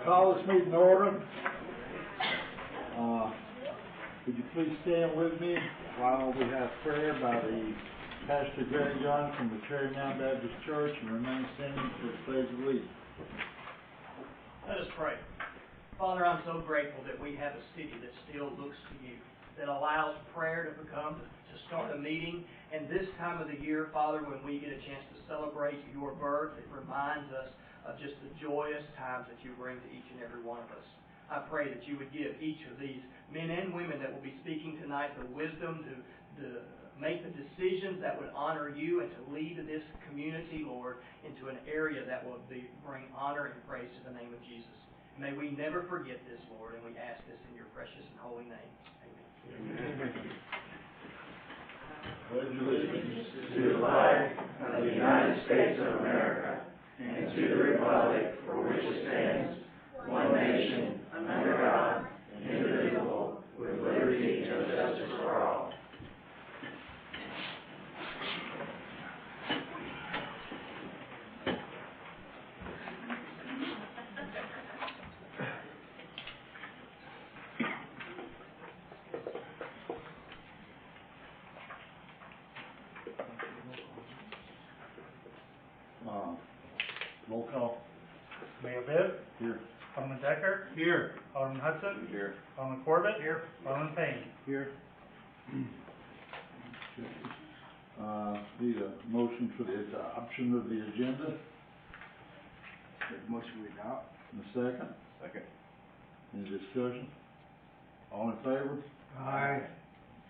Call this meeting to order. Would you please stand with me while we have prayer by the Pastor Greg Young from the Cherry Mountain Baptist Church, and remain standing for the pledge of allegiance. Let us pray. Father, I'm so grateful that we have a city that still looks to you, that allows prayer to start a meeting. And this time of the year, Father, when we get a chance to celebrate your birth, it reminds us of just the joyous times that you bring to each and every one of us. I pray that you would give each of these men and women that will be speaking tonight the wisdom to make the decisions that would honor you and to lead this community, Lord, into an area that will bring honor and praise to the name of Jesus. May we never forget this, Lord, and we ask this in your precious and holy name. Amen. Pledge allegiance to the flag of the United States of America and to the republic for which it stands, one nation, under God, indivisible, with liberty and justice for all. Roll call. Mayor Bibb? Here. Alderman Decker? Here. Alderman Hudson? Here. Alderman Corbett? Here. Alderman Payne? Here. Need a motion for the adoption of the agenda. Make a motion we adopt. And a second. Second. Any discussion? All in favor? Aye.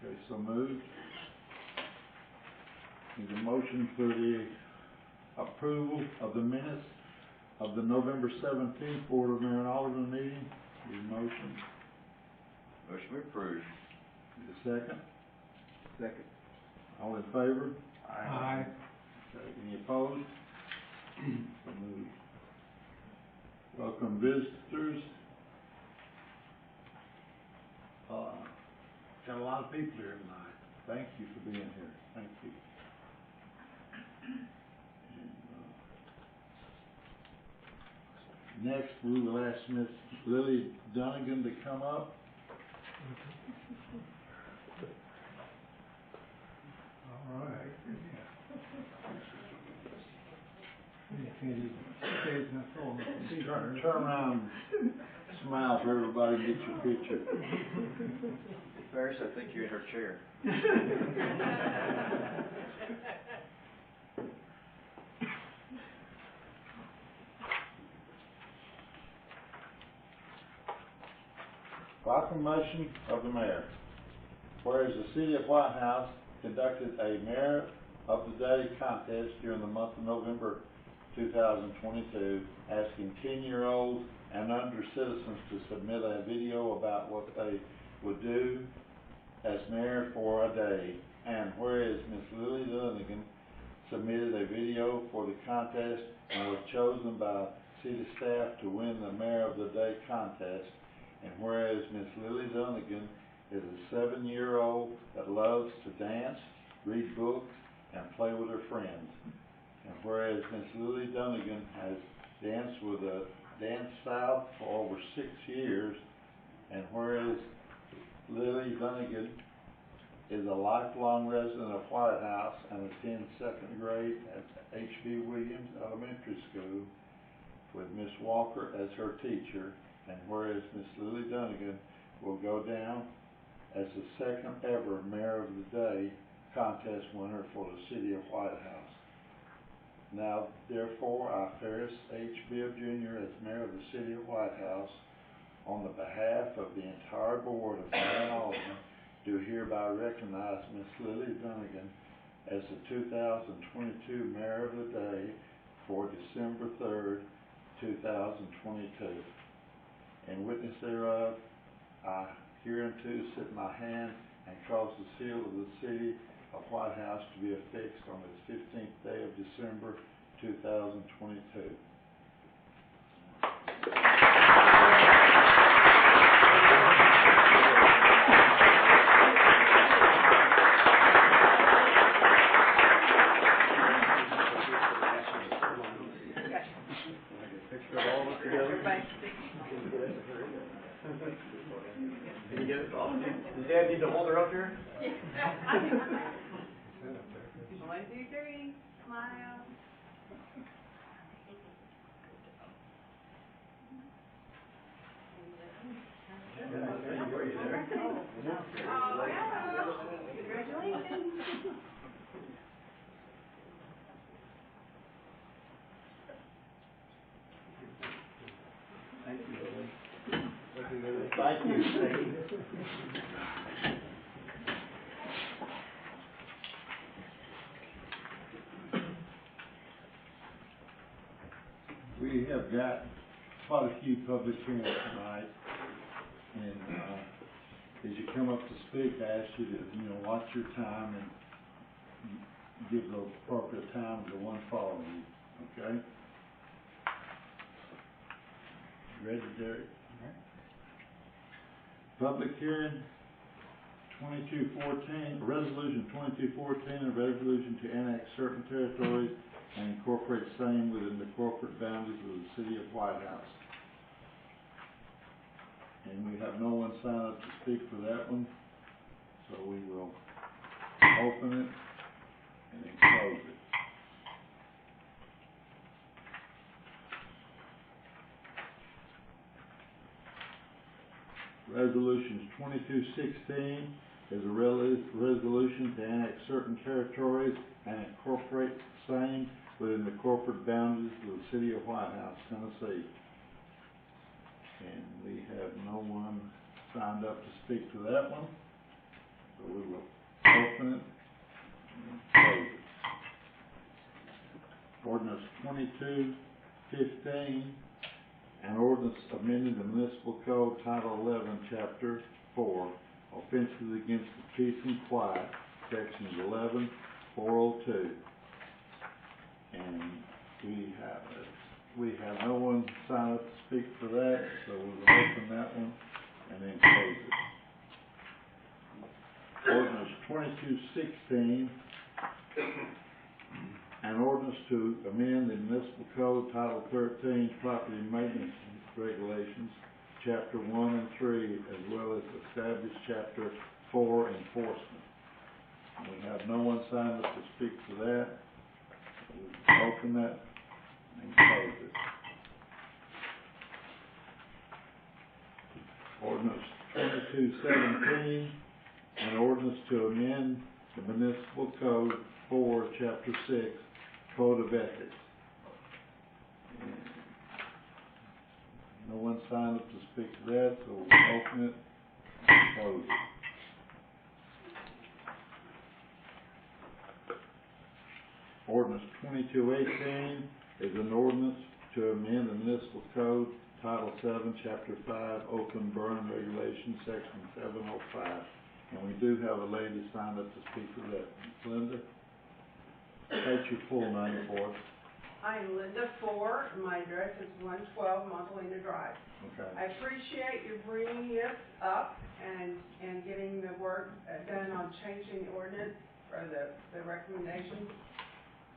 Okay, so moved. Need a motion for the approval of the minutes of the November 17th Board of Mayor and Aldermen meeting. Need a motion. Motion approved. Need a second. Second. All in favor? Aye. Okay, any opposed? So moved. Welcome visitors. Got a lot of people here tonight. Thank you for being here. Thank you. And, next, we will ask Miss Lily Dunnigan to come up. All right. Turn around and smile for everybody and get your picture. Ferris, I think you're in her chair. Proclamation of the Mayor. Whereas the City of White House conducted a Mayor of the Day contest during the month of November 2022, asking 10-year-olds and under citizens to submit a video about what they would do as mayor for a day. And whereas Ms. Lily Dunnigan submitted a video for the contest and was chosen by city staff to win the Mayor of the Day contest, and whereas Ms. Lily Dunnigan is a 7-year-old that loves to dance, read books, and play with her friends. And whereas Ms. Lily Dunnigan has danced with a dance style for over 6 years, and whereas Lily Dunnigan is a lifelong resident of White House and attends 2nd grade at H.B. Williams Elementary School with Miss Walker as her teacher, and whereas Miss Lily Dunnigan will go down as the 2nd ever Mayor of the Day contest winner for the City of White House. Now, therefore, I, Ferris H. Bibb, Jr., as Mayor of the City of White House, on the behalf of the entire Board of Mayor and Aldermen, do hereby recognize Miss Lily Dunnigan as the 2022 Mayor of the Day for December 3rd, 2022. In witness thereof, I hereunto sit my hand and cause the seal of the City of White House to be affixed on its 15th day of December, 2022. Did you get it? Does Dad need to hold her up here? 1, 2, 3, smile. Were you there? Oh, hello. Congratulations. Thank you. Thank you, Steve. We have got quite a few public hearings tonight, and, as you come up to speak, I ask you to, watch your time and give the appropriate time to the one following you, okay? Ready, Derek? Public hearing 2214, resolution 2214, a resolution to annex certain territories and incorporate same within the corporate boundaries of the city of White House. And we have no one sign up to speak for that one, so we will open it and then close it. Resolutions 2216 is a resolution to annex certain territories and incorporate same within the corporate boundaries of the city of White House, Tennessee. And we have no one signed up to speak to that one, so we will open it and close it. Ordinance 2215, an ordinance amending the municipal code, Title 11, Chapter 4, offenses against the peace and quiet, Sections 11-402. And we have no one sign up to speak for that, so we will open that one and then close it. Ordinance 2216, an ordinance to amend the municipal code, Title 13, property maintenance regulations, Chapter 1 and 3, as well as establish Chapter 4 enforcement. And we have no one signed up to speak for that. We'll open that and close it. Ordinance 2217, an ordinance to amend the municipal code 4, Chapter 6, Code of Ethics. No one signed up to speak to that, so we'll open it and close it. Ordinance 2218 is an ordinance to amend the municipal code, Title 7, Chapter 5, Open Burn Regulations, Section 705. And we do have a lady signed up to speak to that. Linda, state your full name for us. I'm Linda Ford, and my address is 112 Montalina Drive. Okay. I appreciate you bringing this up and getting the work done on changing the ordinance or the recommendations.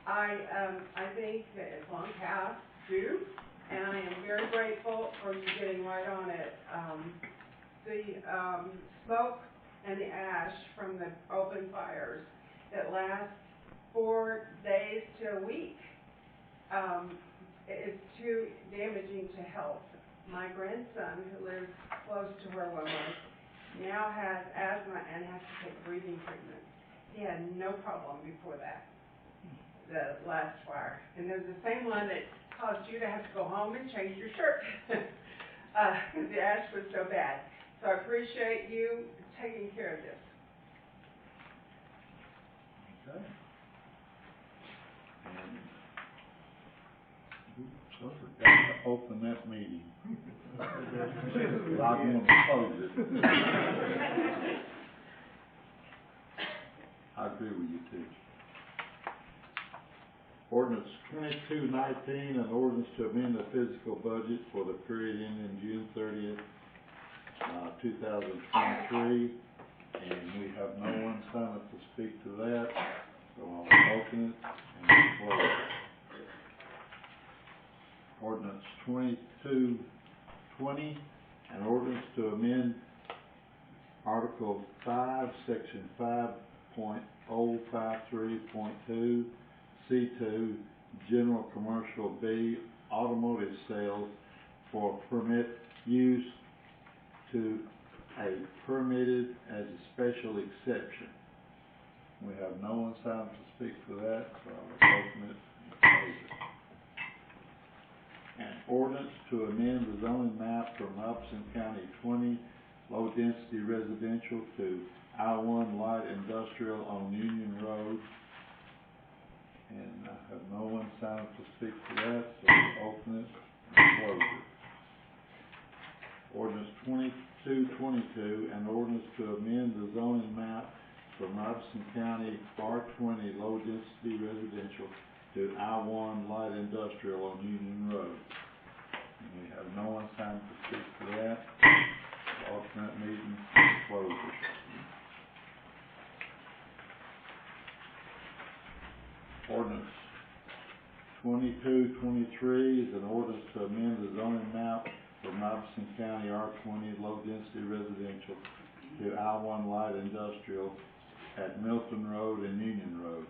I think that it's long past due, and I am very grateful for you getting right on it. The smoke and the ash from the open fires that last 4 days to a week is too damaging to health. My grandson, who lives close to where one was, now has asthma and has to take breathing treatment. He had no problem before that, the last fire. And there's the same one that caused you to have to go home and change your shirt because the ash was so bad. So I appreciate you taking care of this. Okay. And so forgot to open that meeting. I'm going to close it. I agree with you too. Ordinance 2219, an ordinance to amend the physical budget for the period ending June 30th, 2023, and we have no one signed up to speak to that, so I'll open it and close it. Ordinance 2220, an ordinance to amend Article 5, Section 5.053.2, C2, General Commercial B, Automotive Sales for permit use to a permitted as a special exception. We have no one signed to speak for that, so I will open it and close it. An ordinance to amend the zoning map from Robeson County 20 low-density residential to I-1 light industrial on Union Road. And I have no one signed to speak for that, so we'll open it and close it. Ordinance 2222, an ordinance to amend the zoning map from Robeson County R20 low-density residential to I-1 light industrial on Union Road. And we have no one signed to speak for that. Open that meeting and close it. Ordinance 2223 is an ordinance to amend the zoning map from Robeson County R20 low-density residential to I-1 light industrial at Milton Road and Union Road.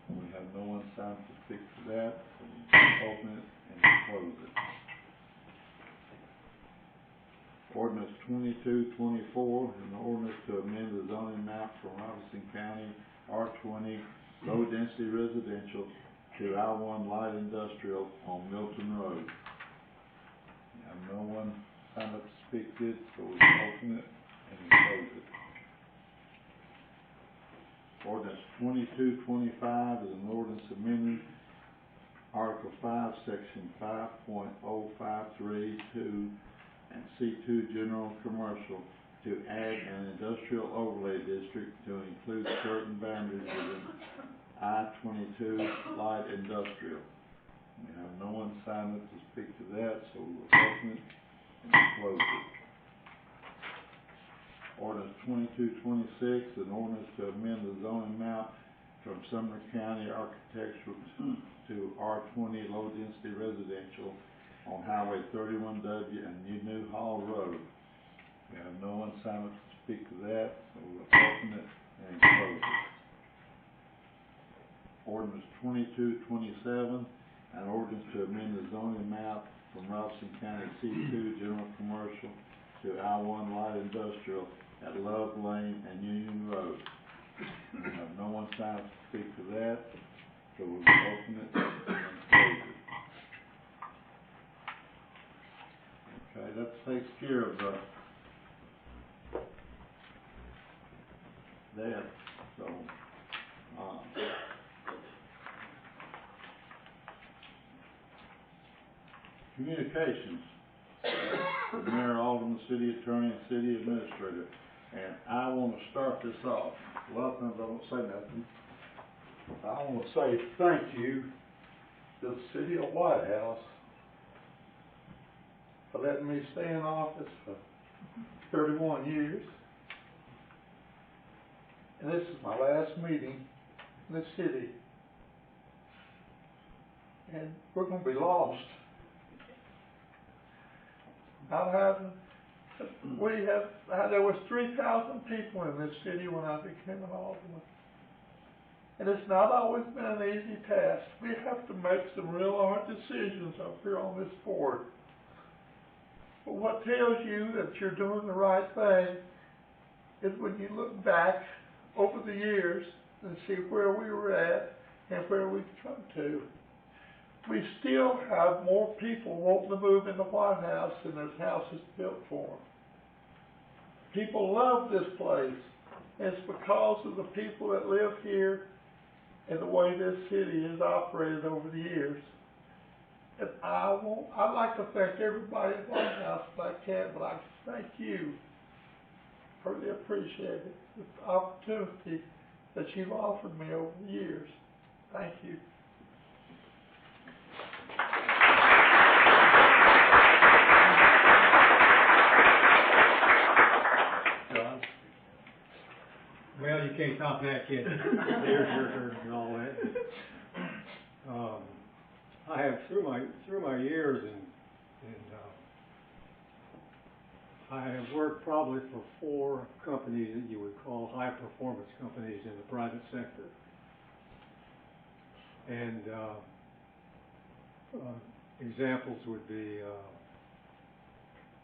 We have no one signed to speak for that, so we'll open it and close it. Ordinance 2224 is an ordinance to amend the zoning map from Robeson County R20 low-density residential to I-1 light industrial on Milton Road. We have no one signed up to speak to it, so we'll open it and close it. Ordinance 2225 is an ordinance amending Article 5, Section 5.053.2 and C2 General Commercial to add an industrial overlay district to include certain boundaries within I-22 light industrial. We have no one signed up to speak to that, so we'll open it and close it. Ordinance 2226, an ordinance to amend the zoning map from Sumner County architectural to R20 low-density residential on Highway 31W and New Hall Road. We have no one signed up to speak to that, so we'll open it and close it. Ordinance 2227, an ordinance to amend the zoning map from Robeson County C2 General Commercial to I-1 light industrial at Love Lane and Union Road. We have no one signed up to speak to that, so we'll open it and close it. Okay, that takes care of that. So, communications. The Mayor, Alderman, City Attorney, and City Administrator. And I want to start this off. A lot of times I don't say nothing. I want to say thank you to the City of White House for letting me stay in office for 31 years. And this is my last meeting in the city. And we're going to be lost. There was 3,000 people in this city when I became an alderman. And it's not always been an easy task. We have to make some real hard decisions up here on this board. But what tells you that you're doing the right thing is when you look back over the years and see where we were at and where we've come to. We still have more people wanting to move in the White House than there's houses built for them. People love this place. And it's because of the people that live here and the way this city has operated over the years. And I'd like to thank everybody in the White House if I can, but I thank you. I really appreciate it. The opportunity that you've offered me over the years. Thank you. Well, you can't top that, kid. There's your turn and all that. I have through my years and I have worked probably for 4 companies that you would call high-performance companies in the private sector. And examples would be,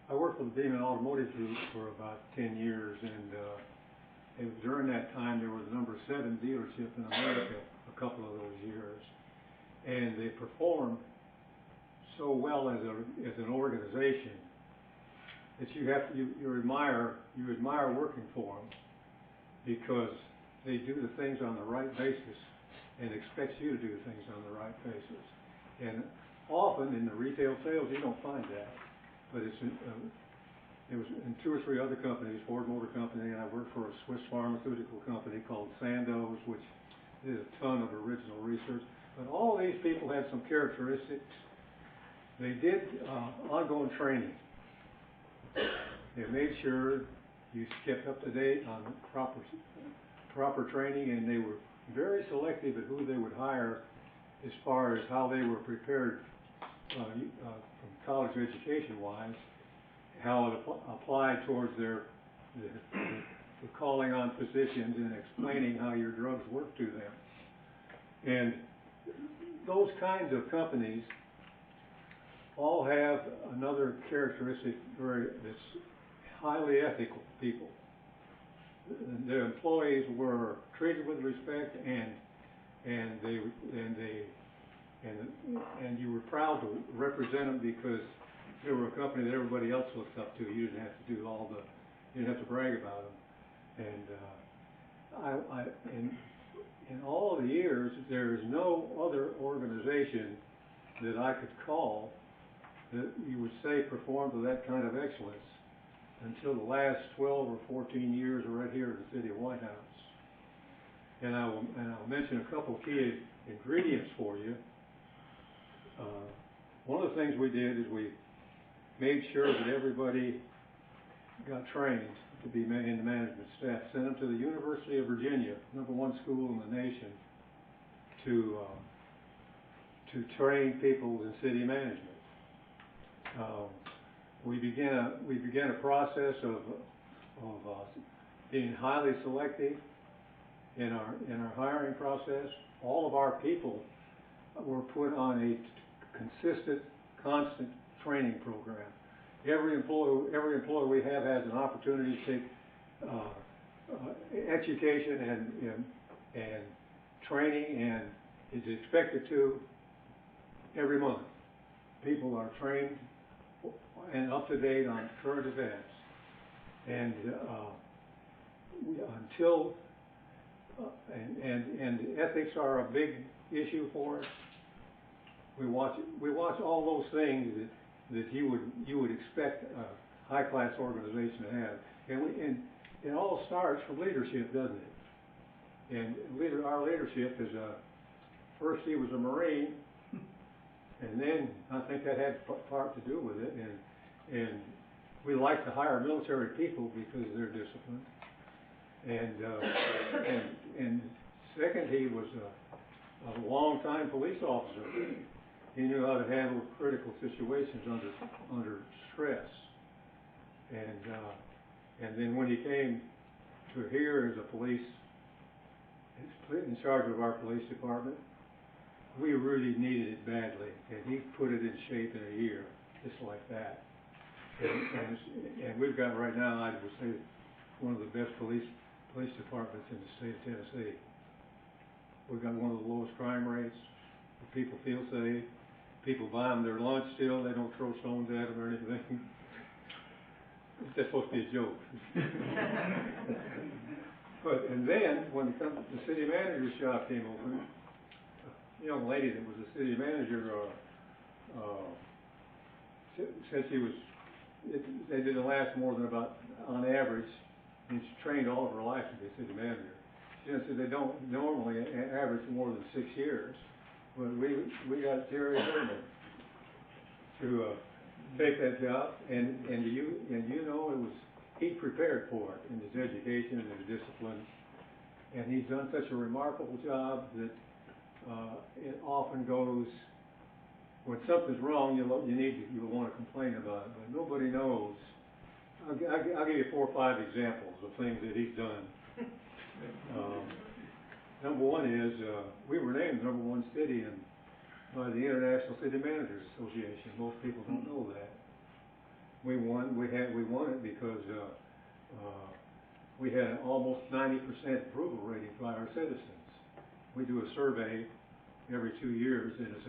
I worked for the Beeman Automotive Group for about 10 years, and during that time there was a number 7 dealerships in America a couple of those years. And they performed so well as an organization that you admire working for them, because they do the things on the right basis and expect you to do things on the right basis. And often in the retail sales you don't find that, but it was in 2 or 3 other companies, Ford Motor Company, and I worked for a Swiss pharmaceutical company called Sandoz, which did a ton of original research. But all these people had some characteristics. They did ongoing training. They made sure you kept up to date on proper training, and they were very selective at who they would hire as far as how they were prepared from college education-wise, how it applied towards the calling on physicians and explaining how your drugs work to them. And those kinds of companies all have another characteristic that's highly ethical people. Their employees were treated with respect, and you were proud to represent them because they were a company that everybody else looked up to. You didn't have to do you didn't have to brag about them. And in all of the years, there is no other organization that I could call that you would say performed with that kind of excellence until the last 12 or 14 years right here in the city of White House. And I'll mention a couple of key ingredients for you. One of the things we did is we made sure that everybody got trained to be in the management staff, sent them to the University of Virginia, #1 school in the nation, to train people in city management. We began a process of being highly selective in our hiring process. All of our people were put on a consistent, constant training program. Every employee we have has an opportunity to take education and training, and is expected to every month. People are trained and up to date on current events, and ethics are a big issue for us. We watch all those things that you would expect a high class organization to have, and it all starts from leadership, doesn't it? And our leadership is first he was a Marine, and then I think that had part to do with it, and we like to hire military people because they're disciplined, and second, he was a long-time police officer. He knew how to handle critical situations under stress, and then when he came to here as a police in charge of our police department, we really needed it badly, and he put it in shape in a year, just like that. And we've got right now, I would say, one of the best police departments in the state of Tennessee. We've got one of the lowest crime rates. People feel safe. People buy them their lunch still. They don't throw stones at them or anything. That's supposed to be a joke. And then when the city manager's job came open, a young lady that was the city manager said they didn't last more than about, on average, and she trained all of her life to be a city manager. She said they don't normally average more than 6 years, but we got Jerry Aldermen to take that job, and he prepared for it in his education and his discipline, and he's done such a remarkable job that it often goes, when something's wrong, you'll want to complain about it, but nobody knows I'll give you 4 or 5 examples of things that he's done. Number one is, we were named #1 city by the International City Managers Association. Most people don't know that. We won it because we had an almost 90% approval rating by our citizens. We do a survey every 2 years, and it's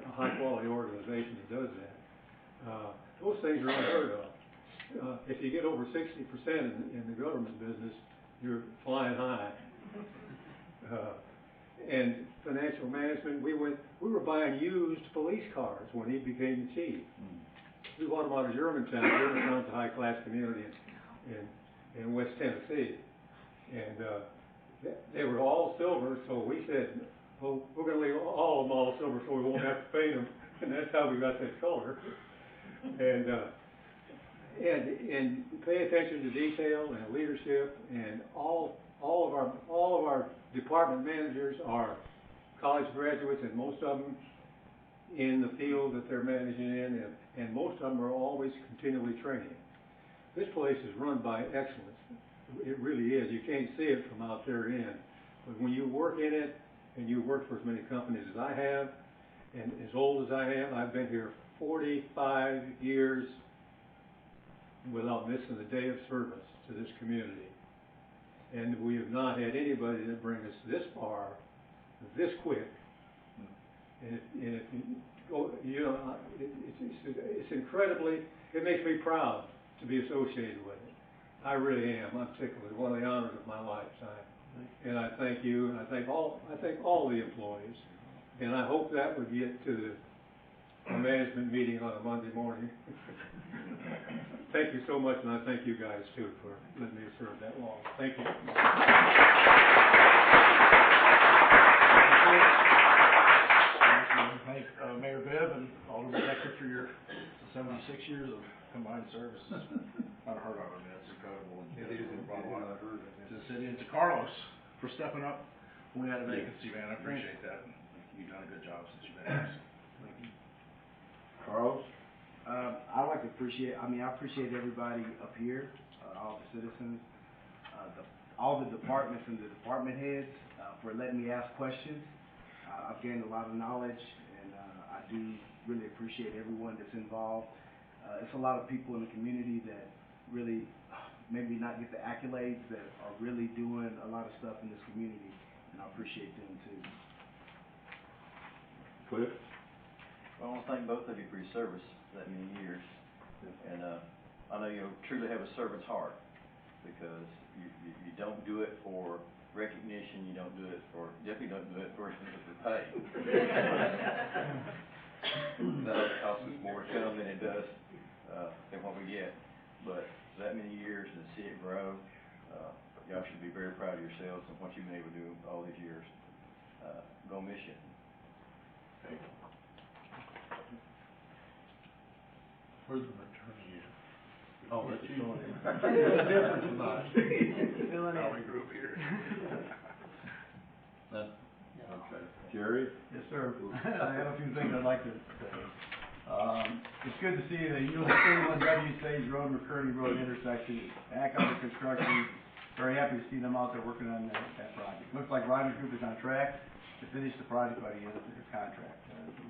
a high-quality organization that does that. Those things are unheard of. If you get over 60% in the government business, you're flying high. And financial management, we were buying used police cars when he became the chief. We bought them out of Germantown. Germantown's a high-class community in West Tennessee. And they were all silver, so we said, well, we're going to leave all of them all silver so we won't have to paint them. And that's how we got that color. And pay attention to detail and leadership, and all of our department managers are college graduates, and most of them in the field that they're managing in, and most of them are always continually training. This place is run by excellence. It really is. You can't see it from out there in, but when you work in it, and you work for as many companies as I have, and as old as I am, I've been here 45 years without missing a day of service to this community. And we have not had anybody that bring us this far, this quick. And if you go, it's incredibly, it makes me proud to be associated with it. I really am. I'm tickled. It's one of the honors of my lifetime. And I thank you, and I thank all the employees. And I hope that would get to a management meeting on a Monday morning. Thank you so much, and I thank you guys too for letting me serve that long. Thank you. Thank Mayor Bibb and Alderman Decker for your 76 years of combined service. Unheard of. I mean, that's incredible. And it is brought a lot to the city, and to Carlos for stepping up when we had a vacancy, man. I appreciate that. You've done a good job since you've been here. Thank you. Carlos? I appreciate everybody up here, all the citizens, all the departments and the department heads for letting me ask questions. I've gained a lot of knowledge, and I do really appreciate everyone that's involved. It's a lot of people in the community that really maybe not get the accolades that are really doing a lot of stuff in this community, and I appreciate them too. Cliff? Well, I want to thank both of you for your service that many years, and I know you truly have a servant's heart, because you don't do it for recognition, you definitely don't do it for pay. That costs us more to come than it does than what we get, but that many years and see it grow, y'all should be very proud of yourselves and what you've been able to do all these years. Go miss you. Thank you. Where's the attorney at? Oh, that's you. There's a difference tonight. How we grew up here. Okay. Jerry? Yes, sir. I have a few things I'd like to say. It's good to see the US 31W Sage Road and McCurdy Road intersection is back under construction. Very happy to see them out there working on that project. Looks like Ryder Group is on track to finish the project by the end of their contract.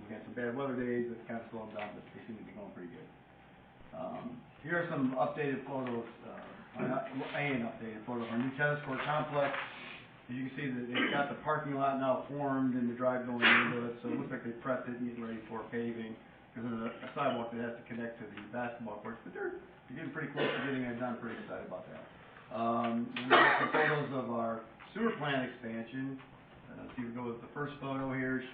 We had some bad weather days that kind of slowed them down, but they seem to be going pretty good. Here are some updated photos, an updated photo of our new tennis court complex. As you can see, they've got the parking lot now formed and the drive going into it, so it looks like they prepped it and getting ready for paving. Because there's a sidewalk that has to connect to the basketball courts, but they're getting pretty close to getting it done. Pretty excited about that. We got some photos of our sewer plant expansion. So you can go with the first photo here.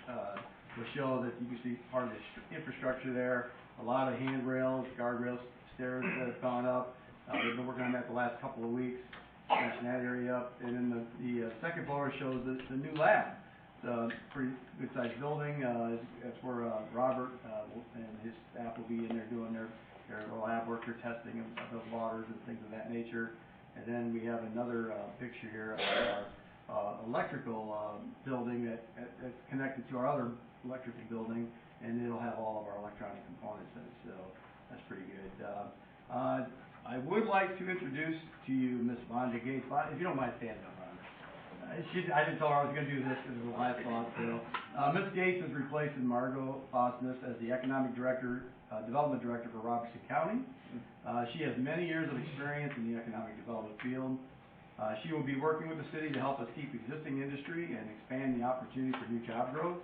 Will show that you can see part of the infrastructure there. A lot of handrails, guardrails, stairs that have gone up. They've been working on that the last couple of weeks, finishing that area up. And then the second photo shows the new lab. It's a pretty good-sized building. That's where Robert and his staff will be in there doing their lab work, their testing of the waters and things of that nature. And then we have another picture here of our electrical building that's connected to our other electrical building, and it'll have all of our electronic components in it. So that's pretty good. I would like to introduce to you Miss Vonda Gates. If you don't mind standing up, Vonda. I didn't tell her I was gonna do this because it was the last thought, so. Ms. Gates is replacing Margot Osmus as the Economic Director, Development Director for Robertson County. She has many years of experience in the economic development field. She will be working with the city to help us keep existing industry and expand the opportunity for new job growth.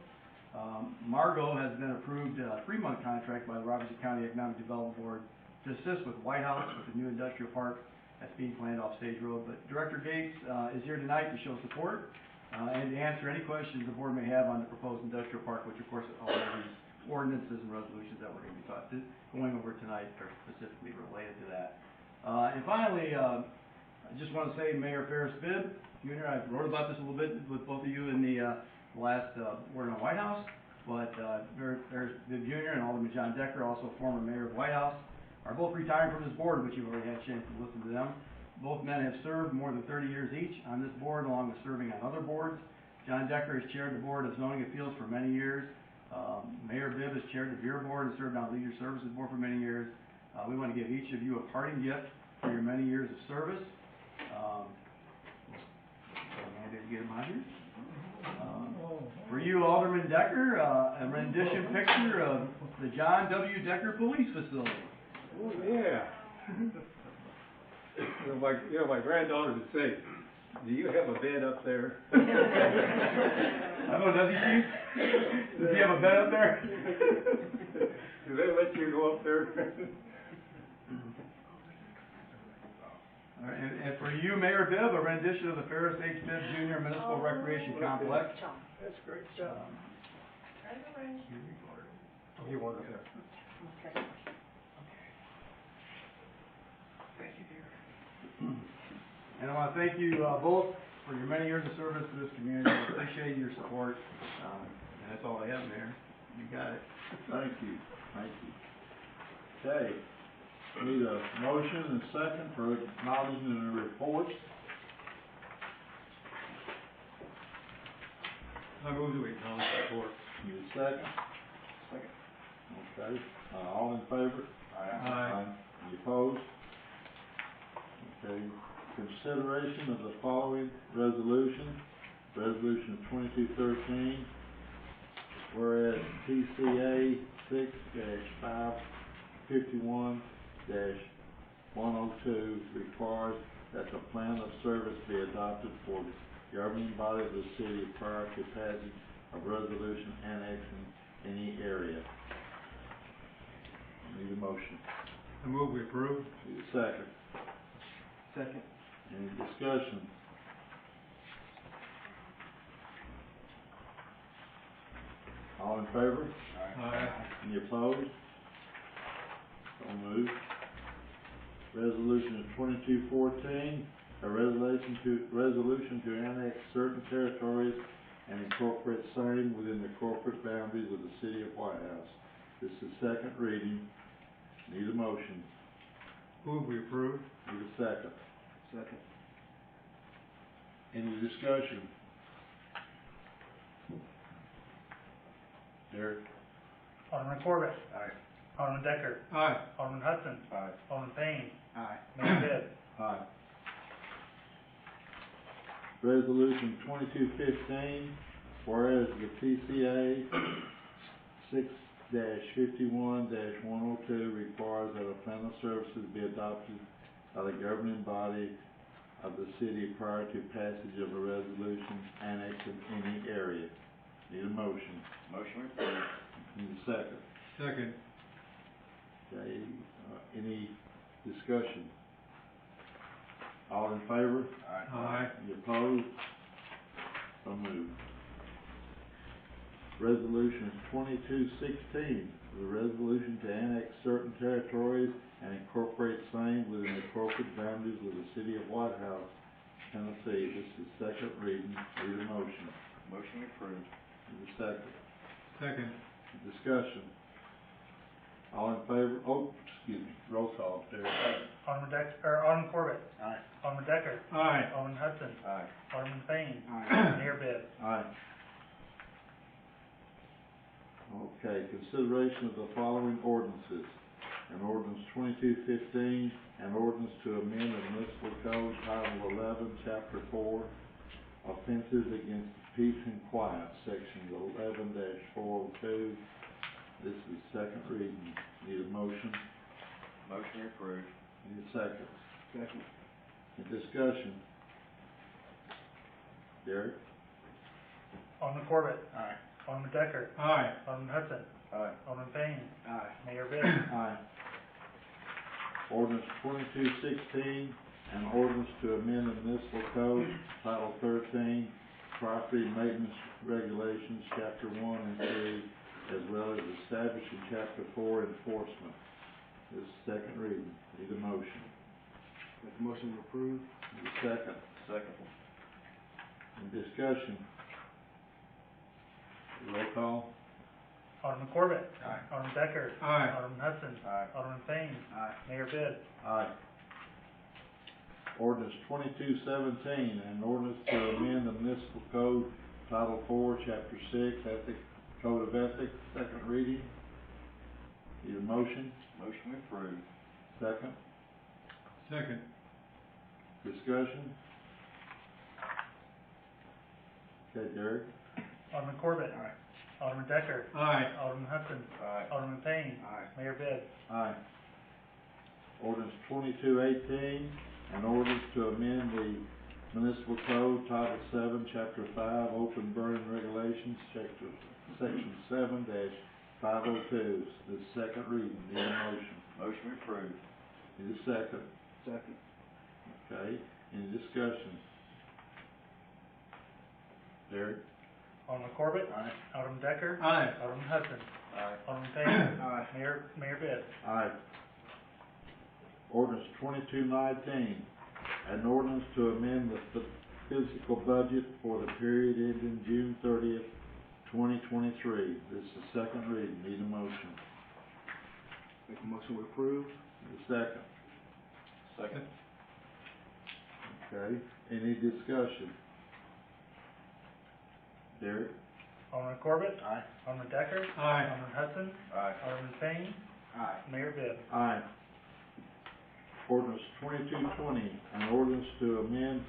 Margot has been approved a 3-month contract by the Robertson County Economic Development Board to assist with White House with the new industrial park that's being planned off Stage Road. But Director Gates is here tonight to show support and to answer any questions the board may have on the proposed industrial park, which of course all of these ordinances and resolutions that we're going to be going over tonight are specifically related to that. And finally, I just want to say Mayor Ferris Bibb Jr., I wrote about this a little bit with both of you in the last Word on White House, but Ferris Bibb Jr. and Alderman John Decker, also former mayor of White House, are both retiring from this board, which you've already had a chance to listen to them. Both men have served more than 30 years each on this board, along with serving on other boards. John Decker has chaired the Board of Zoning Appeals for many years. Mayor Bibb has chaired the Beer Board and served on Leisure Services Board for many years. We want to give each of you a parting gift for your many years of service. For you, Alderman Decker, a rendition picture of the John W. Decker Police Facility. Oh, yeah. My granddaughter would say, do you have a bed up there? I don't know, does he, Chief? Does he have a bed up there? Do they let you go up there? All right, and for you, Mayor Bibb, a rendition of the Ferris H. Bibb Jr. Municipal Recreation Complex. That's great stuff. You want it there. Okay. And I want to thank you both for your many years of service to this community. I appreciate your support. And that's all I have, Mayor. You got it. Thank you, thank you. Okay, need a motion and a second for acknowledging the reports. I move that we acknowledge the report. Need a second? Second. Okay, all in favor? Aye. Any opposed? Okay, consideration of the following resolution, Resolution 2213, whereas TCA 6-551-102 requires that the plan of service be adopted for the governing body of the city prior to passage of resolution annexing any area. Need a motion. I move we approve. Need a second. Second. Any discussion? All in favor? Aye. Any opposed? So moved. Resolution 2214, a resolution to annex certain territories and incorporate same within the corporate boundaries of the city of White House. This is second reading. Need a motion. Move we approve. Need a second. Second. Any discussion? Derek? Alderman Corbett. Aye. Alderman Decker. Aye. Alderman Hudson. Aye. Alderman Payne. Aye. Mayor Bibb. Aye. Resolution 2215, whereas the TCA 6-51-102 requires that a plan of services be adopted by the governing body of the city prior to passage of a resolution annexing any area. Need a motion. Motion approved. Need a second. Second. Okay, any discussion? All in favor? Aye. Any opposed? So moved. Resolution 2216, the resolution to annex certain territories and incorporate same within the corporate boundaries of the city of White House, Tennessee. This is second reading. Need a motion. Motion approved. Need a second. Second. Discussion. All in favor? Oh, excuse me. Roll call there. Alderman Corbett. Aye. Alderman Decker. Aye. Alderman Hudson. Aye. Alderman Payne. Aye. Mayor Bibb. Aye. Okay, consideration of the following ordinances. an ordinance 2215, an ordinance to amend the municipal code, Title 11, Chapter 4, offenses against peace and quiet, Sections 11-402. This is second reading. Need a motion? Motion approved. Need a second. Second. Any discussion? Derek? Alderman Corbett. Aye. Alderman Decker. Aye. Alderman Hudson. Aye. Alderman Payne. Aye. Mayor Bibb. Aye. Ordinance 2216, an ordinance to amend the municipal code, Title 13, property maintenance regulations, Chapter 1 and 3, as well as establishing Chapter 4 enforcement. This is second reading. Need a motion. Make a motion to approve. Need a second. Second. Any discussion? Roll call. Alderman Corbett. Aye. Alderman Decker. Aye. Alderman Hudson. Aye. Alderman Payne. Aye. Mayor Bibb. Aye. Ordinance 2217, an ordinance to amend the municipal code, Title 4, Chapter 6, Ethics, Code of Ethics, second reading. Need a motion? Motion approved. Second. Second. Discussion? Okay, Derek? Alderman Corbett. Aye. Alderman Decker. Aye. Alderman Hudson. Aye. Alderman Payne. Aye. Mayor Bibb. Aye. Ordinance 2218, an ordinance to amend the municipal code, Title 7, Chapter 5, open burning regulations, Section 7-502. This is second reading. Need a motion. Motion approved. Need a second. Second. Okay. Any discussion? Derek? Alderman Corbett. Aye. Alderman Decker. Aye. Alderman Hudson. Aye. Alderman Payne. Aye. Mayor Bibb. Aye. Ordinance 2219, an ordinance to amend the physical budget for the period ending June 30th, 2023. This is second reading. Need a motion. Make a motion to approve. Need a second. Second. Okay. Any discussion? Derek? Alderman Corbett. Aye. Alderman Decker. Aye. Alderman Hudson. Aye. Alderman Payne. Aye. Mayor Bibb. Aye. Ordinance 2220, an ordinance to amend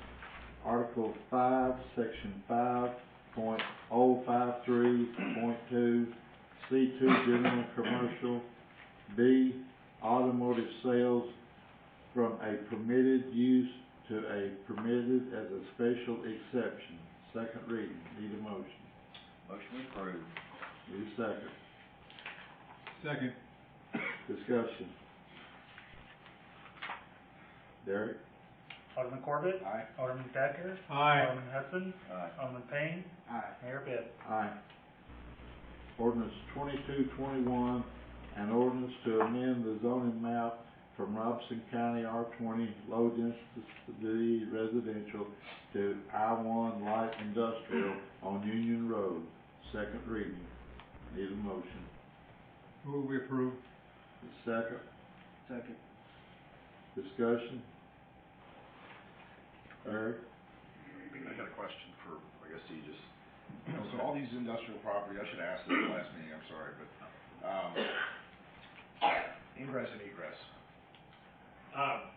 Article 5, Section 5.053.2, C2 General Commercial, B Automotive Sales from a permitted use to a permitted as a special exception. Second reading. Need a motion. Motion approved. Need a second. Second. Discussion. Derek? Alderman Corbett. Aye. Alderman Decker. Aye. Alderman Hudson. Aye. Alderman Payne. Aye. Mayor Bibb. Aye. Ordinance 2221, an ordinance to amend the zoning map from Robeson County R20 low density residential to I1 light industrial on Union Road. Second reading. Need a motion. Move we approve. Second. Second. Discussion. Eric? I got a question for, I guess he just, so all these industrial property, I should have asked this at the last meeting, I'm sorry, but, ingress and egress.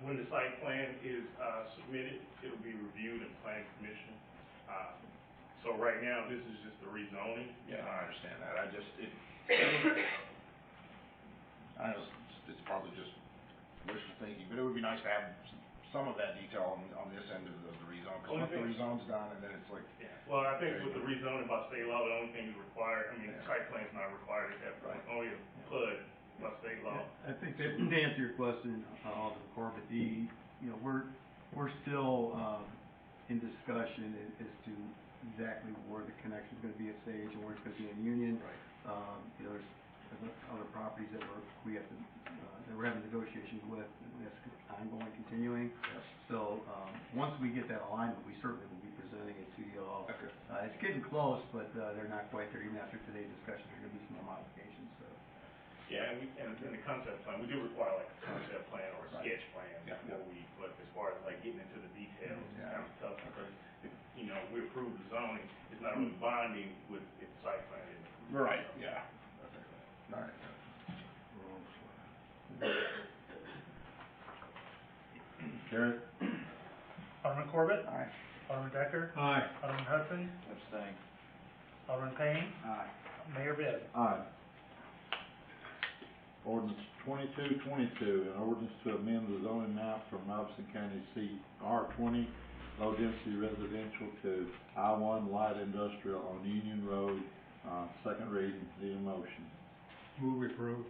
When the site plan is submitted, it'll be reviewed in plan commission. So right now, this is just the rezoning. Yeah, I understand that, I know it's probably just wishful thinking, but it would be nice to have some of that detail on this end of the rezone, because once the rezone's done, and then it's like. Yeah, well, I think with the rezoning by state law, the only thing is required, site plan's not required at that point, only a flood by state law. I think that to answer your question, Alderman Corbett, we're still in discussion as to exactly where the connection's gonna be at Sage and where it's gonna be in Union. Right. There's other properties that we're having negotiations with, and that's ongoing, continuing. Yes. So, once we get that alignment, we certainly will be presenting it to you all. Okay. It's getting close, but they're not quite there. Even after today's discussion, there are gonna be some more modifications, so. Yeah, and in the concept plan, we do require like a concept plan or a sketch plan Yeah. before but as far as like getting into the details, it's Yeah. kind of tough because, we approve the zoning, it's not really binding with if the site plan is. Right, yeah. Okay. All right. Gary? Alderman Corbett, Aye. Alderman Decker, Aye. Alderman Hudson, Abstain. Alderman Payne, Aye. Mayor Bibb. Aye. Ordinance 2222, an ordinance to amend the zoning map from Robeson County R20 low density residential to I1 light industrial on Union Road, second reading. Need a motion. Move we approve.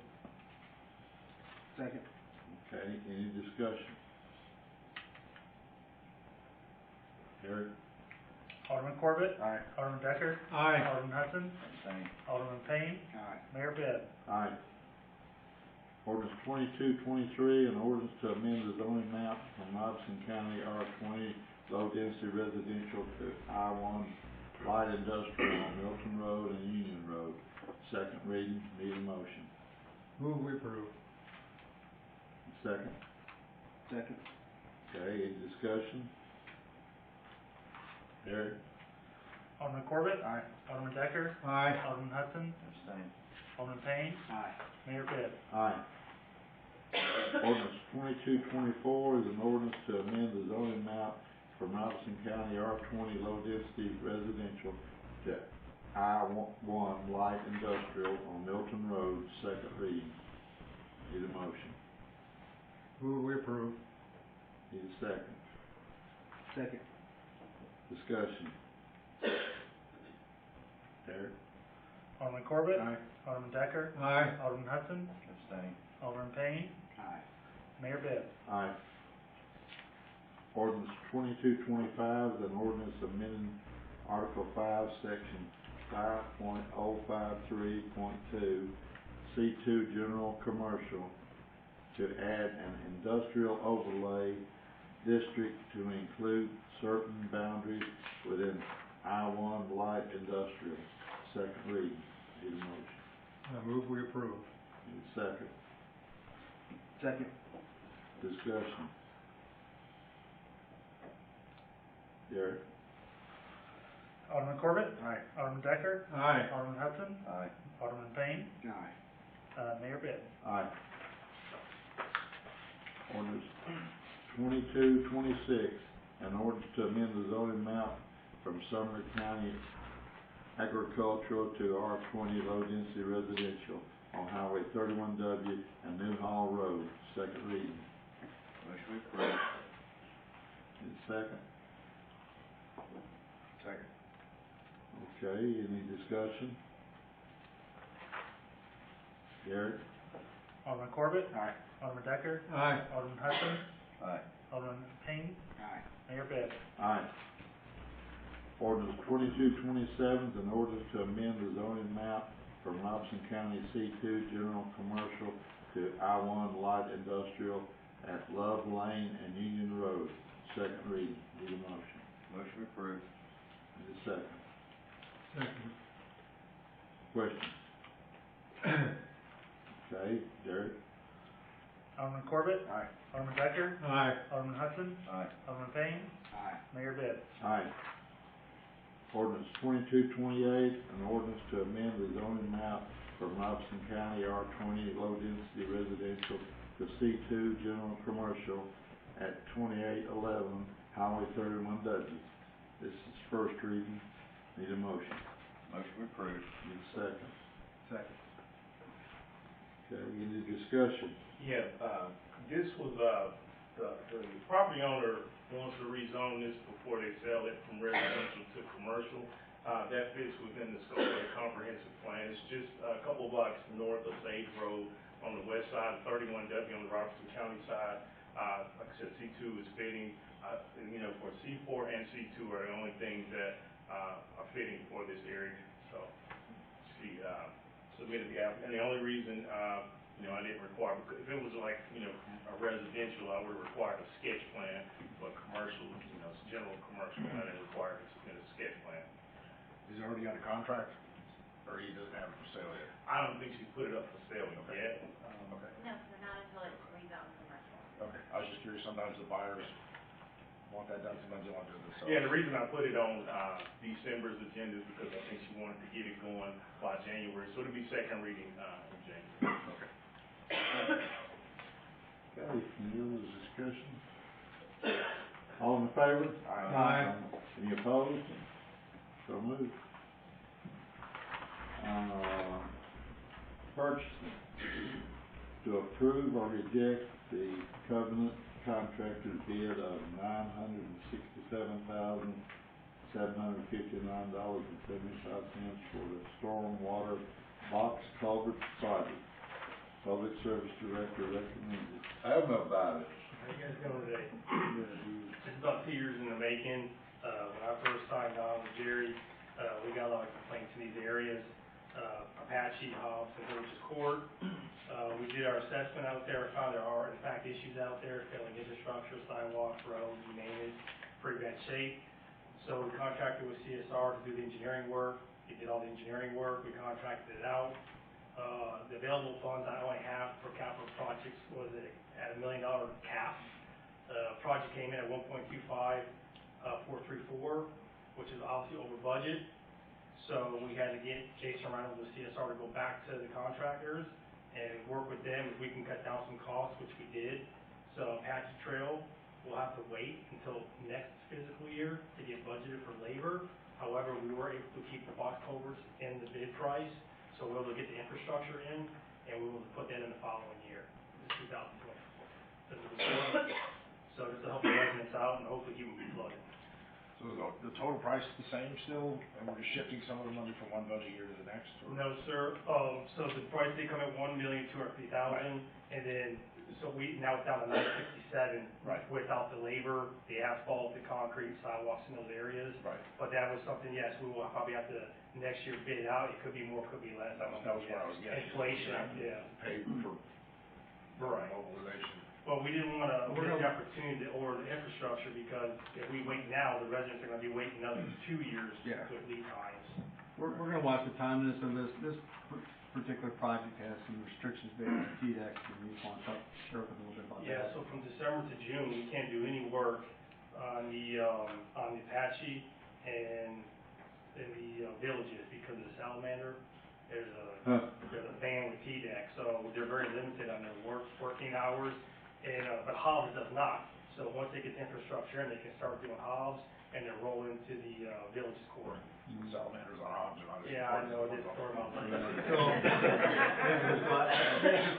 Second. Okay, any discussion? Gary? Alderman Corbett, Aye. Alderman Decker, Aye. Alderman Hudson, Abstain. Alderman Payne, Aye. Mayor Bibb. Aye. Ordinance 2223, an ordinance to amend the zoning map from Robeson County R20 low density residential to I1 light industrial on Milton Road and Union Road. Second reading. Need a motion. Move we approve. Second. Second. Okay, any discussion? Eric? Alderman Corbett, Aye. Alderman Decker, Aye. Alderman Hudson, Abstain. Alderman Payne, Aye. Mayor Bibb. Aye. Ordinance 2224 is an ordinance to amend the zoning map from Robeson County R20 low density residential to I1 light industrial on Milton Road, second reading. Need a motion. Move we approve. Need a second. Second. Discussion. Derek? Alderman Corbett, Aye. Alderman Decker, Aye. Alderman Hudson, Abstain. Alderman Payne, Aye. Mayor Bibb. Aye. Ordinance 2225 is an ordinance amending Article 5, Section 5.053.2, C2 General Commercial, to add an industrial overlay district to include certain boundaries within I1 light industrial. Second reading. Need a motion. I move we approve. Need a second. Second. Discussion. Derek? Alderman Corbett, Aye. Alderman Decker, Aye. Alderman Hudson, Aye. Alderman Payne, Aye. Mayor Bibb. Aye. Ordinance 2226, an ordinance to amend the zoning map from Sumner County agricultural to R20 low density residential on Highway 31W and New Hall Road, second reading. Motion approved. Need a second? Second. Okay, any discussion? Gary? Alderman Corbett, Aye. Alderman Decker, Aye. Alderman Hudson, Aye. Alderman Payne, Aye. Mayor Bibb. Aye. Ordinance 2227 is an ordinance to amend the zoning map from Robeson County C2 General Commercial to I1 Light Industrial at Love Lane and Union Road. Second reading. Need a motion. Motion approved. Need a second. Second. Questions? Okay, Derek? Alderman Corbett, Aye. Alderman Decker, Aye. Alderman Hudson, Aye. Alderman Payne, Aye. Mayor Bibb. Aye. Ordinance 2228, an ordinance to amend the zoning map from Robeson County R20 low density residential to C2 general commercial at 2811 Highway 31W. This is first reading. Need a motion. Motion approved. Need a second. Second. Okay, any discussion? Yeah, this was, the property owner wants to rezone this before they sell it from residential to commercial. That fits within the scope of the comprehensive plan. It's just a couple blocks north of Sage Road on the west side, 31W on the Robertson County side. Like I said, C2 is fitting, for C4 and C2 are the only things that, are fitting for this area. So, she, submitted the app, and the only reason, I didn't require, because if it was like, a residential, I would have required a sketch plan, but commercial, it's general commercial, I didn't require to submit a sketch plan. Is it already under contract, or he doesn't have it for sale yet? I don't think she put it up for sale yet. Okay. No, so not until it's rezoned commercial. Okay, I was just curious, sometimes the buyers want that done, sometimes they want to do it themselves. Yeah, the reason I put it on, December's agenda is because I think she wanted to get it going by January, so it'll be second reading, in January. Okay. Okay, any other discussion? All in favor? Aye. Any opposed? So moved. Purchasing. To approve or reject the covenant contractor's bid of $967,759.75 for the stormwater box culvert project. Public Service Director recommended. Tell me about it. How you guys doing today? This is about 2 years in the making. When I first signed on with Jerry, we got a lot of complaints in these areas. Apache, Hobbs, and Villages Court. We did our assessment out there, found there are in fact issues out there, failing infrastructure, sidewalks, roads, you name it, pretty bad shape. So we contracted with CSR to do the engineering work. They did all the engineering work, we contracted it out. The available funds I only have for capital projects was at $1 million cap. Project came in at 1.25434, which is obviously over budget. So we had to get Jason Reynolds with CSR to go back to the contractors and work with them if we can cut down some costs, which we did. So Apache Trail will have to wait until next fiscal year to get budgeted for labor. However, we were able to keep the box culverts in the bid price, so we're able to get the infrastructure in, and we will put that in the following year, this 2024. So just to help the residents out and hopefully keep them flooded. So the total price is the same still, and we're just shifting some of the money from one budget year to the next? Or? No, sir. So the price did come at $1,250,000, and then so now it's down to $967,000 Right. without the labor, the asphalt, the concrete, sidewalks in those areas. Right. But that was something, yes, we will probably have to next year bid it out. It could be more, could be less. I don't know That was what I was yet. guessing. Inflation, Yeah. yeah. Pay for Right. mobilization. Well, we didn't want to miss the opportunity to order the infrastructure because if we wait now, the residents are going to be waiting another 2 years Yeah. with lead times. We're gonna watch the timeliness of this. This particular project has some restrictions based on TDEX, and we just want to share with them a little bit about that. Yeah, so from December to June, we can't do any work on the Apache and in the villages because of the salamander. There's a ban with TDEC, so they're very limited on their working hours, and but Hobbs does not. So once they get the infrastructure in, they can start doing Hobbs and then roll into the villages court. Salamanders on Hobbs and others. Yeah, I know, this story about that.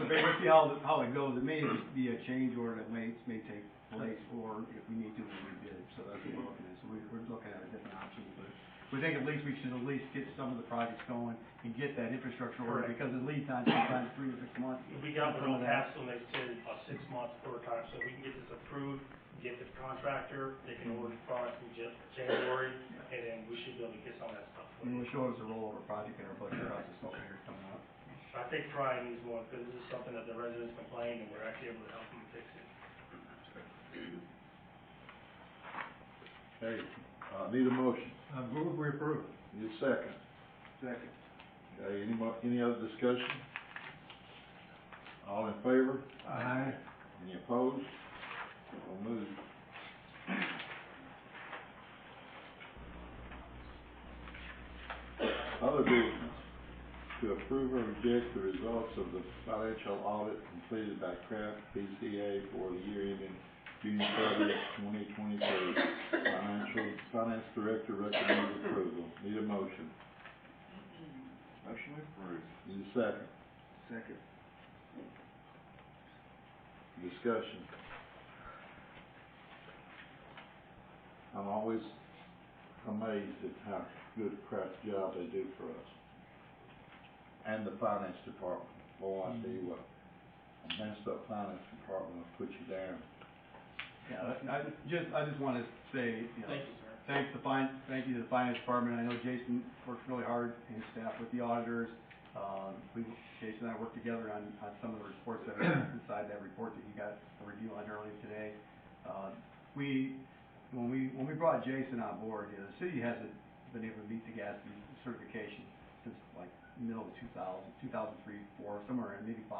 We'll see how it goes. It may be a change order that may take place, or if we need to, we bid. So that's what we're looking at. So we're looking at a different options, but we think at least we should at least get some of the projects going and get that infrastructure order, Correct. because the lead time sometimes 3 to 6 months. We got the real hassle, and they said 6 months per time, so we can get this approved, get the contractor, they can order the product in January, and then we should be able to get some of that stuff. And we'll show us a rollover project in our budget process next year coming up. I think Pride needs one, because this is something that the residents complain, and we're actually able to help them fix it. Okay, need a motion. Move we approve. Need a second. Second. Okay, any other discussion? All in favor? Aye. Any opposed? So moved. Other business, to approve or reject the results of the financial audit completed by Kraft PCA for the year ending June 30th, 2022. Finance Director recommends approval. Need a motion. Motion approved. Need a second. Second. Discussion. I'm always amazed at how good a craft job they do for us. And the finance department. Boy, I tell you what, a messed up finance department will put you down. Yeah, I just want to say, you know, Thank you, sir. thank you to the finance department. I know Jason works really hard, and his staff with the auditors. Jason and I worked together on some of the reports that are inside that report that you got a review on earlier today. When we brought Jason on board, you know, the city hasn't been able to meet the gas certification since like middle of 2003, 2004, somewhere in maybe 5.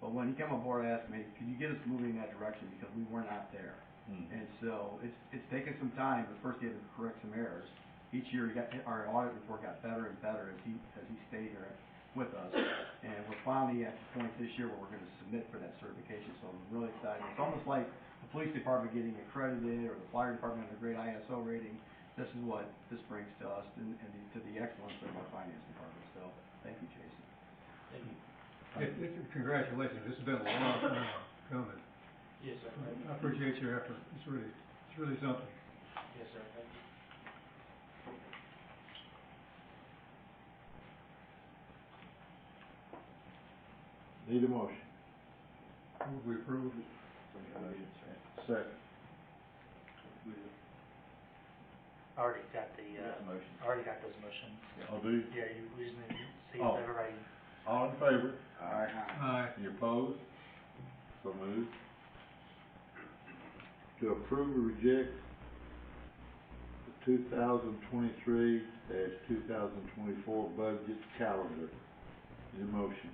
But when he came on board, I asked him, hey, could you get us moving in that direction, because we were not there. And so it's taken some time, but first he had to correct some errors. Each year our audit report got better and better as he stayed here. with us. And we're finally at the point this year where we're gonna submit for that certification, so I'm really excited. It's almost like the police department getting accredited, or the fire department having a great ISO rating. This is what this brings to us and to the excellence of our finance department, so thank you, Jason. Thank you. Congratulations, this has been a long time coming. Yes, sir. I appreciate your effort, it's really something. Yes, sir. Thank you. Need a motion? Move we approve. Second. Already got the, Motion. already got those motions. I'll do. Yeah, we just need to see Oh. if everybody, All in favor? Aye. Any opposed? So moved. To approve or reject the 2023-2024 budget calendar. Need a motion?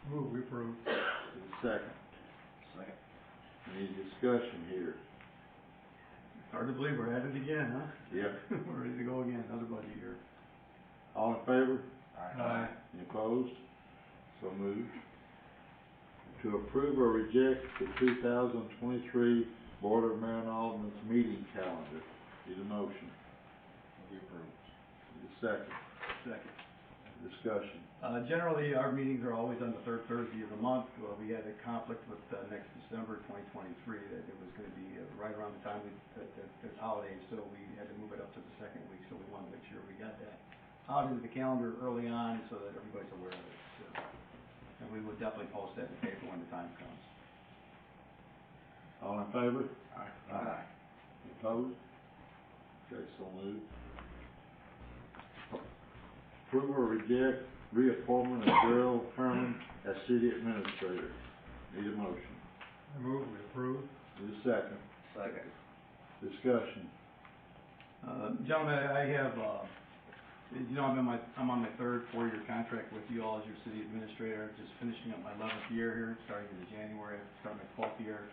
Move we approve. Need a second. Second. Any discussion here? Hard to believe we're at it again, huh? Yeah. We're ready to go again, another budget year. All in favor? Aye. Any opposed? So moved. To approve or reject the 2023 Board of Mayor and Aldermen's meeting calendar. Need a motion? We approve. Need a second. Second. Discussion. Generally, our meetings are always on the third Thursday of the month. We had a conflict with next December 2023 that it was going to be right around the time the holidays, so we had to move it up to the second week. So we wanted to make sure we got that out into the calendar early on so that everybody's aware of it. So, and we would definitely post that in the paper when the time comes. All in favor? Aye. Opposed? Okay, so moved. Approve or reject reappointment of Gerald Herman as city administrator. Need a motion? I move we approve. Need a second. Second. Discussion. Gentlemen, I have, I'm on my third 4-year contract with you all as your city administrator, just finishing up my 11th year here, starting in January, starting my 12th year.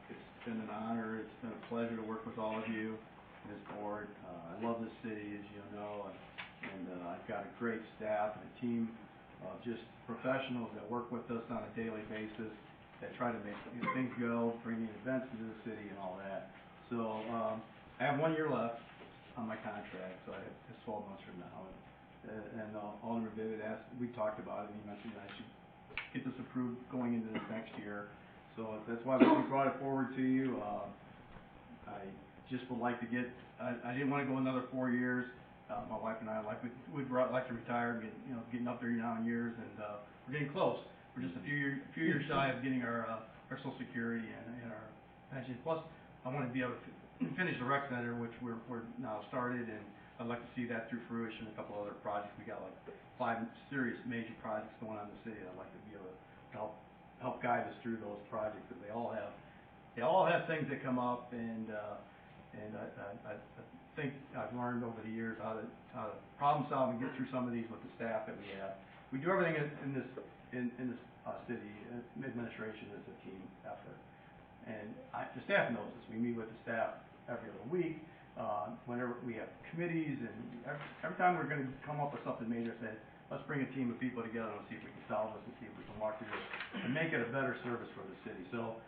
It's been an honor, it's been a pleasure to work with all of you and this board. I love this city, as you know, and I've got a great staff and a team of just professionals that work with us on a daily basis, that try to make things go, bringing events into the city and all that. So, I have 1 year left on my contract, so it's 12 months from now. And Alderman Vivid asked, we talked about it, and he mentioned that I should get this approved going into this next year. So that's why we brought it forward to you. I just would like to get, I didn't want to go another 4 years. My wife and I we'd like to retire, getting up there now in years, and we're getting close. We're just a few years shy of getting our Social Security and our pension. Plus, I want to be able to finish the rec center, which we're now started, and I'd like to see that through fruition. A couple other projects, we got like 5 serious major projects going on in the city. I'd like to be able to help guide us through those projects, because they all have things that come up, and I think I've learned over the years how to problem solve and get through some of these with the staff that we have. We do everything in this city administration as a team effort, and the staff knows this. We meet with the staff every other week. Whenever we have committees, and every time we're going to come up with something major, say, let's bring a team of people together and see if we can solve this and see if we can walk through this and make it a better service for the city. So,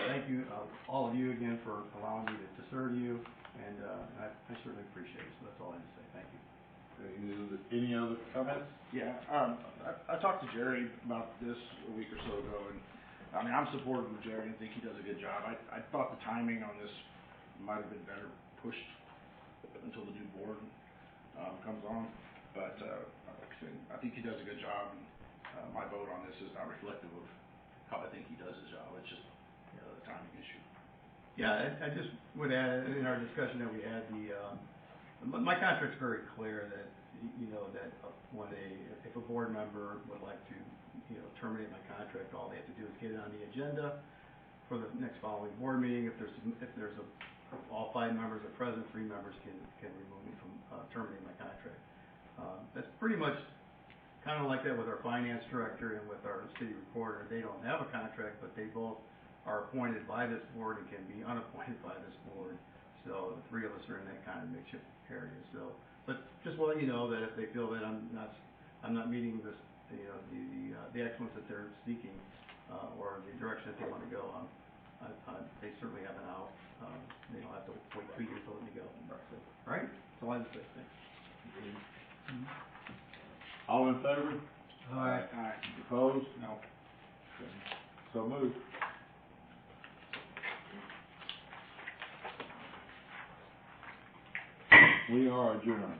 thank you, all of you again, for allowing me to serve you, and I certainly appreciate it. So that's all I have to say. Thank you. Any other comments? Yeah, I talked to Jerry about this a week or so ago, and I mean, I'm supportive of Jerry and think he does a good job. I thought the timing on this might have been better pushed until the new board comes on, but like I said, I think he does a good job, and my vote on this is not reflective of how I think he does his job. It's just the timing issue. Yeah, I just would add, in our discussion that we had, my contract's very clear that, that if a board member would like to, terminate my contract, all they have to do is get it on the agenda for the next following board meeting. If there's all 5 members are present, 3 members can remove me from terminating my contract. That's pretty much kind of like that with our finance director and with our city recorder. They don't have a contract, but they both are appointed by this board and can be unappointed by this board. So the 3 of us are in that kind of makeshift area. So but just want to let you know that if they feel that I'm not meeting this, the excellence that they're seeking, or the direction that they want to go on, they certainly have an out. They don't have to wait 2 years to let me go. So, all right? That's all I have to say. Thanks. All in favor? Aye. Opposed? No. So moved. We are adjourned.